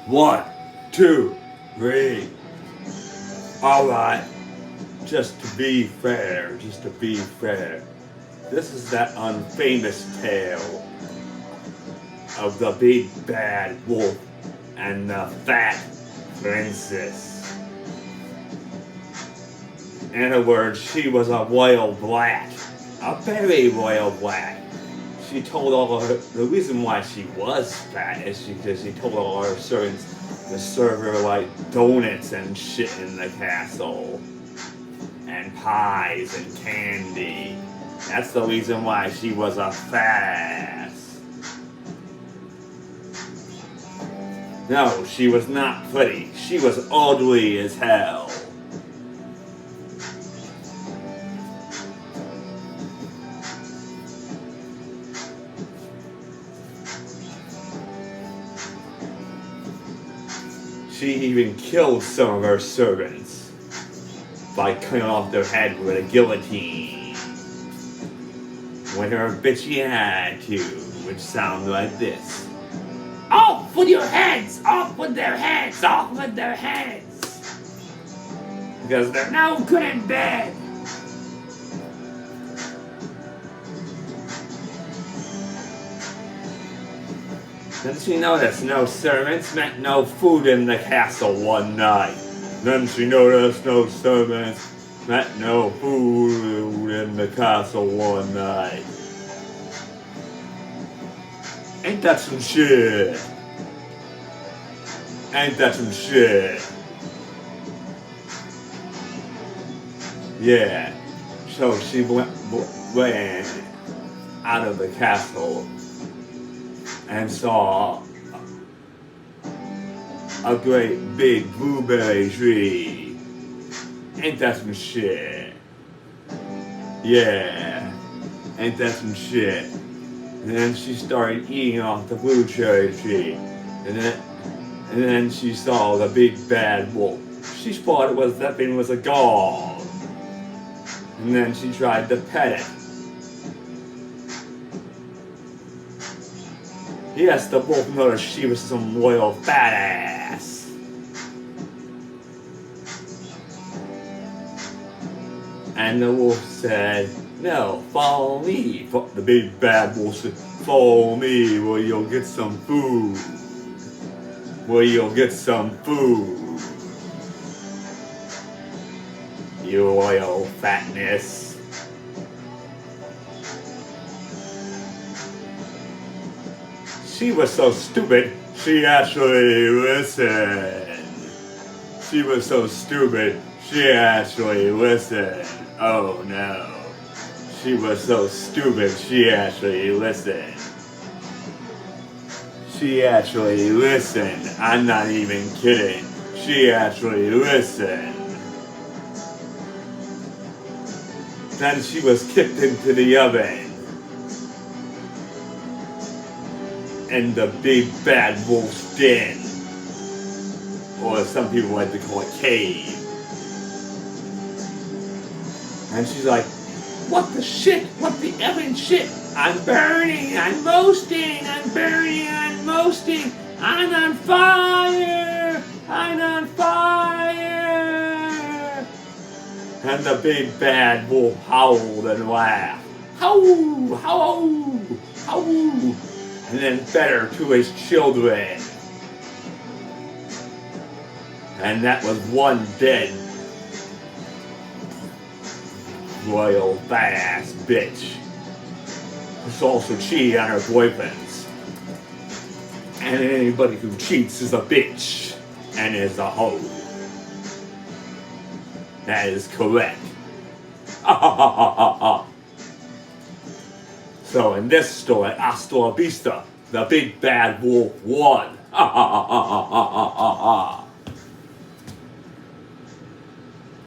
1, 2, 3. Alright, just to be fair, this is that unfamous tale of the big bad wolf and the fat princess. In other words, she was a royal brat, a very royal brat. She told all her, the reason why she was fat is because she told all her servants to serve her like donuts and shit in the castle. And pies and candy. That's the reason why she was a fat ass. No, she was not pretty. She was ugly as hell. She even killed some of her servants by cutting off their head with a guillotine with her bitchy attitude, which sounds like this. Off with your heads! Off with their heads! Off with their heads! Because they're no good in bed! Didn't she notice no servants meant no food in the castle one night? Then she noticed no servants meant no food in the castle one night. Ain't that some shit? Ain't that some shit? Yeah, so she went out of the castle and saw a great big blueberry tree. Ain't that some shit? Yeah, ain't that some shit? And then she started eating off the blueberry tree. And then she saw the big bad wolf. She thought that thing was a dog. And then she tried to pet it. Yes, the wolf noticed she was some royal fat ass. And the wolf said, no, follow me. The big bad wolf said, follow me where you'll get some food. Where you'll get some food. You royal fatness. She was so stupid, she actually listened. She was so stupid, she actually listened. Oh no. She was so stupid, she actually listened. She actually listened. I'm not even kidding. She actually listened. Then she was kicked into the oven. And the big bad wolf's den, or some people like to call it cave. And she's like, what the shit? What the effing shit? I'm burning, I'm roasting, I'm burning, I'm roasting, I'm on fire, I'm on fire. And the big bad wolf howled and laughed. Howl, howl, howl. And then fed her to his children. And that was one dead royal badass bitch who's also cheated on her boyfriends. And anybody who cheats is a bitch and is a hoe. That is correct. So in this story, hasta la vista, the big bad wolf won.